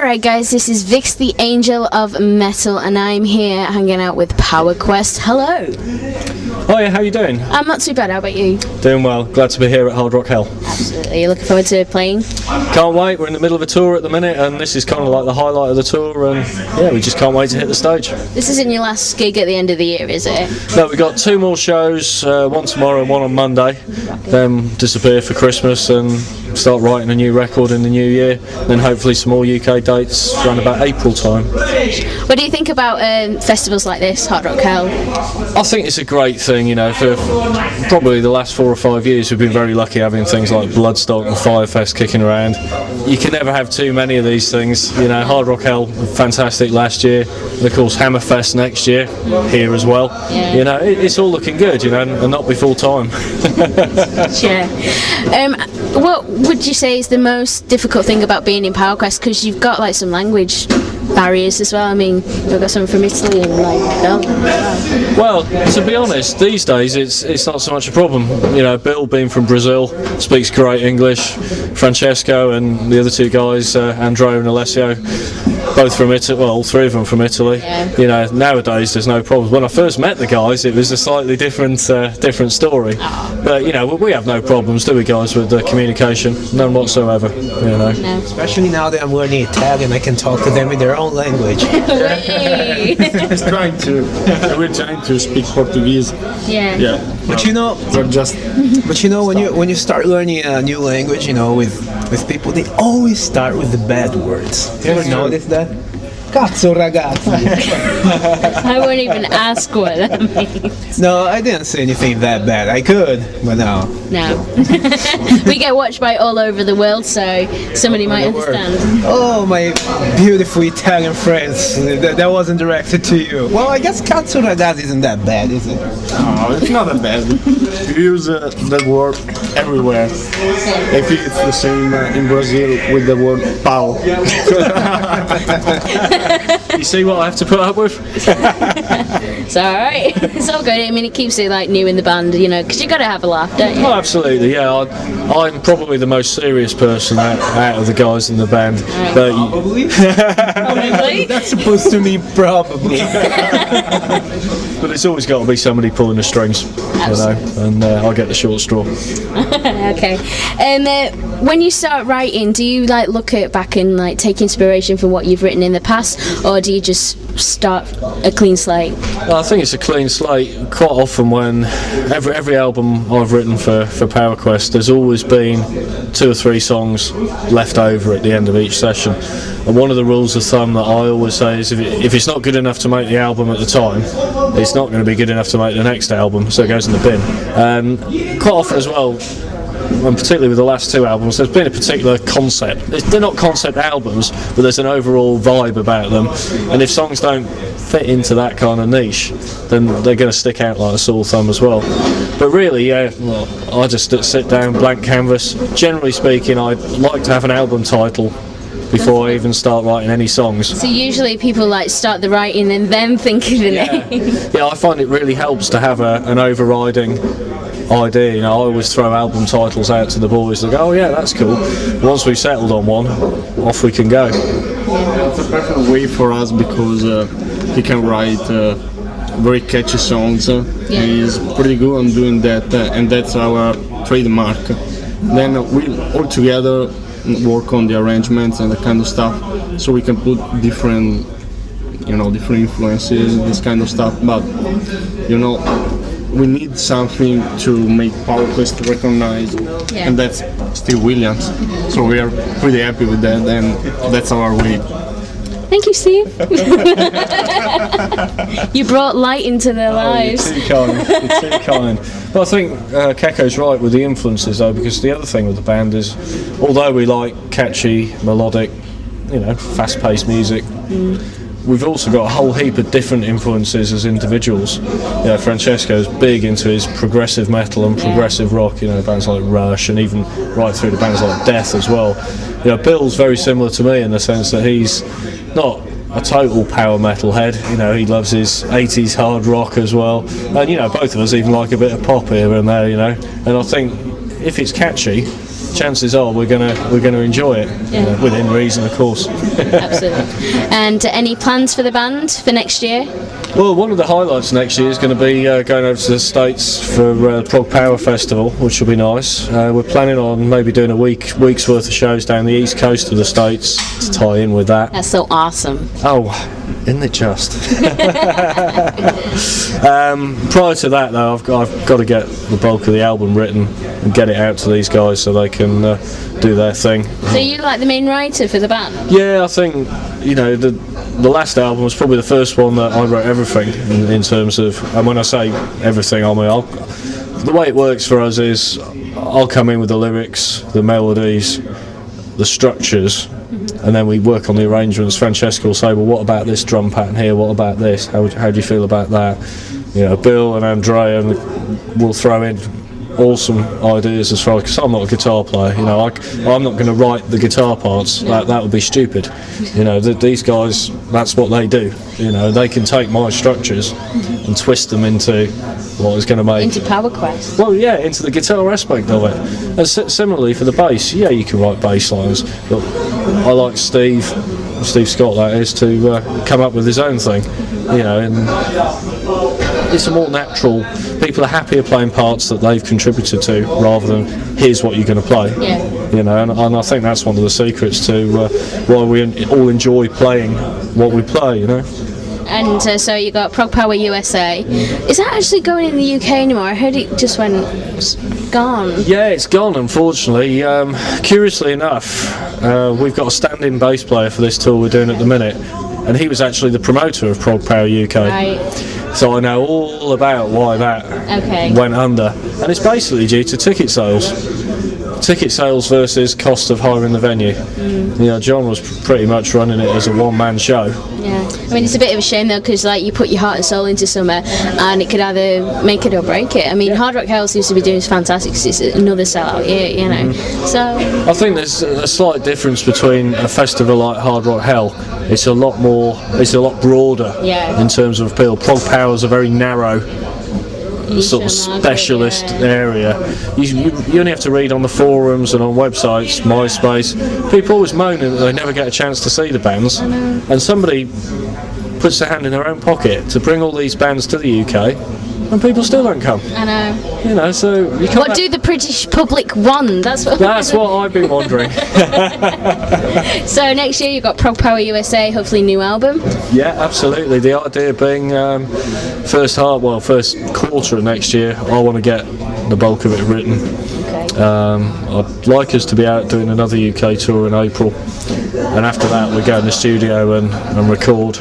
Alright guys, this is Vix the Angel of Metal and I'm here hanging out with Power Quest. Hello! Hiya, how you doing? I'm not too bad, how about you? Doing well, glad to be here at Hard Rock Hell. Absolutely, you looking forward to playing? Can't wait, we're in the middle of a tour at the minute and this is kind of like the highlight of the tour and yeah, we just can't wait to hit the stage. This isn't your last gig at the end of the year, is it? No, we've got 2 more shows, one tomorrow and one on Monday, then disappear for Christmas and start writing a new record in the new year, then hopefully some more UK dates around about April time. What do you think about festivals like this, Hard Rock Hell? I think it's a great thing, you know, for probably the last 4 or 5 years we've been very lucky having things like Bloodstock and Firefest kicking around. You can never have too many of these things, you know. Hard Rock Hell, fantastic last year, and of course Hammerfest next year, here as well. Yeah. You know, it's all looking good, you know, and not before time. Sure. What would you say is the most difficult thing about being in Power Quest? Because you've got like some language barriers as well. I mean, we've got someone from Italy and like Belgium. Well, to be honest, these days it's not so much a problem. You know, Bill, being from Brazil, speaks great English. Francesco and the other 2 guys, Andrea and Alessio, both from Italy. Well, all 3 of them from Italy. Yeah. You know, nowadays there's no problems. When I first met the guys, it was a slightly different story. Oh. But you know, we have no problems, do we, guys, with communication? None whatsoever. You know. No. Especially now that I'm learning Italian, I can talk to them in their own language. Hey. We're trying to speak Portuguese. Yeah. Yeah. But you know, We're just when you start learning a new language, you know, with people, they always start with the bad words. You ever notice that? Cazzo ragazzi. I won't even ask what that means. No, I didn't say anything that bad. I could, but no. No. We get watched by all over the world, so somebody might understand. Oh, my beautiful Italian friends. That wasn't directed to you. Well, I guess cazzo ragazzi isn't that bad, is it? no, it's not that bad. We use that word everywhere. I think it's the same in Brazil with the word pau. You see what I have to put up with? It's alright. It's all good. I mean, it keeps it like new in the band, you know, because you got to have a laugh, don't you? Oh, absolutely, yeah. I'm probably the most serious person out of the guys in the band. But Probably? Probably. That's supposed to mean probably. But it's always got to be somebody pulling the strings, you know, and I'll get the short straw. Okay. And when you start writing, do you like look at back and like take inspiration from what you've written in the past, or do you just start a clean slate? Well, I think it's a clean slate. Quite often, when every album I've written for Power Quest, there's always been 2 or 3 songs left over at the end of each session. And one of the rules of thumb that I always say is if it's not good enough to make the album at the time, it's not going to be good enough to make the next album, so it goes in the bin. Quite often as well, and particularly with the last 2 albums, there's been a particular concept. They're not concept albums, but there's an overall vibe about them, and if songs don't fit into that kind of niche, then they're going to stick out like a sore thumb as well. But really, yeah, well, I just sit down, blank canvas. Generally speaking, I like to have an album title before I even start writing any songs. So usually people like start the writing and then think of the name. Yeah, I find it really helps to have an overriding idea. You know, I always throw album titles out to the boys. They go, "Oh yeah, that's cool." Once we've settled on one, off we can go. It's a perfect way for us because he can write very catchy songs. He's pretty good on doing that, and that's our trademark. Then we all together work on the arrangements and that kind of stuff, so we can put different influences, this kind of stuff. But you know, we need something to make Power Quest recognized, and that's Steve Williams. So we are pretty happy with that, and that's our way. Thank you, Steve. You brought light into their lives. You're too kind. You're too kind. Well, I think Keko's right with the influences, though, because the other thing with the band is, although we like catchy, melodic, you know, fast-paced music, we've also got a whole heap of different influences as individuals. You know, Francesco's big into his progressive metal and progressive rock, you know, bands like Rush, and even right through to bands like Death as well. You know, Bill's very similar to me in the sense that he's not a total power metal head. You know, he loves his 80s hard rock as well, and you know, both of us even like a bit of pop here and there, you know. And I think if it's catchy, chances are we're gonna enjoy it, within reason, of course. Absolutely. And any plans for the band for next year? Well, one of the highlights next year is going to be going over to the States for Prog Power Festival, which will be nice. We're planning on maybe doing a week's worth of shows down the east coast of the States to tie in with that. That's so awesome. Oh, isn't it just? Prior to that, though, I've got to get the bulk of the album written and get it out to these guys so they can do their thing. So you're like the main writer for the band? Yeah, I think, the last album was probably the first one that I wrote everything in terms of, and when I say everything, I mean the way it works for us is I'll come in with the lyrics, the melodies, the structures, and then we work on the arrangements. Francesca will say, well, what about this drum pattern here, what about this, how do you feel about that? Bill and Andrea will throw in awesome ideas as far as, because I'm not a guitar player, I'm not going to write the guitar parts. That would be stupid. These guys, that's what they do. They can take my structures and twist them into what is going to make into Power Quest. Well, yeah, into the guitar aspect of it. And similarly for the bass, yeah, you can write bass lines, but I like Steve Scott, that is, to come up with his own thing. And it's a more natural. People are happier playing parts that they've contributed to rather than here's what you're going to play. Yeah. And I think that's one of the secrets to why we all enjoy playing what we play. And so you got Prog Power USA. Is that actually going in the UK anymore? I heard it just went gone. Yeah, it's gone, unfortunately. Curiously enough, we've got a stand-in bass player for this tour we're doing at the minute, and he was actually the promoter of Prog Power UK. Right. So I know all about why that went under, and it's basically due to ticket sales. Ticket sales versus cost of hiring the venue. John was pretty much running it as a one-man show. Yeah, I mean it's a bit of a shame though, because you put your heart and soul into somewhere, and it could either make it or break it. I mean, Hard Rock Hell seems to be doing fantastic because it's another sellout year, So I think there's a slight difference between a festival like Hard Rock Hell. It's a lot broader in terms of appeal. Prog Power is a very narrow sort of specialist area. You only have to read on the forums and on websites, MySpace. People always moaning that they never get a chance to see the bands, and somebody puts their hand in their own pocket to bring all these bands to the UK, and people still don't come. I know. So you can't. What do the British public want? That's what I've been wondering. So next year you've got Prog Power USA, hopefully new album. Yeah, absolutely. The idea being first quarter of next year, I want to get the bulk of it written. Okay. I'd like us to be out doing another UK tour in April, and after that we go in the studio and record.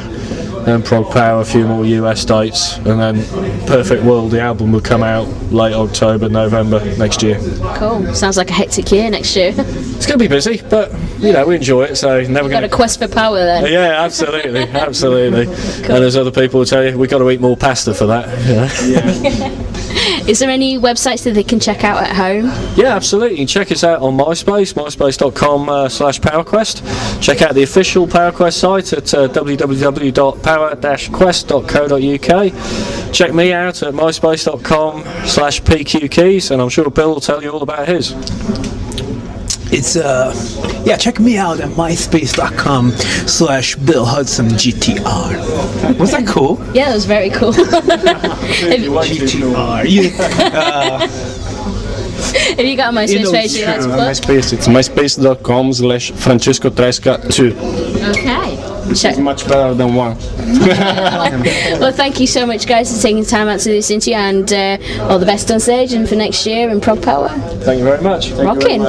Then Prog Power, a few more US dates, and then Perfect World, the album, will come out late October, November next year. Cool. Sounds like a hectic year next year. It's going to be busy, but we enjoy it, so never got a quest for power then. Yeah, absolutely. Cool. And there's other people who tell you we've got to eat more pasta for that. Yeah. Is there any websites that they can check out at home? Yeah, absolutely. You can check us out on MySpace, myspace.com/PowerQuest. Check out the official PowerQuest site at www.power-quest.co.uk. Check me out at myspace.com/PQKeys, and I'm sure Bill will tell you all about his. It's check me out at myspace.com/BillHudsonGTR. Was that cool? Yeah, that was very cool. GTR. Have you got a MySpace page you'd like to plug? MySpace, it's myspace.com/FrancescoTresca2. Okay. It's much better than one. Well, thank you so much, guys, for taking the time out to do this interview, and all the best on stage and for next year in Prog Power. Thank you very much. Rocking.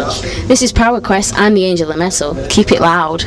This is Power Quest. I'm the Angel of Metal. Keep it loud.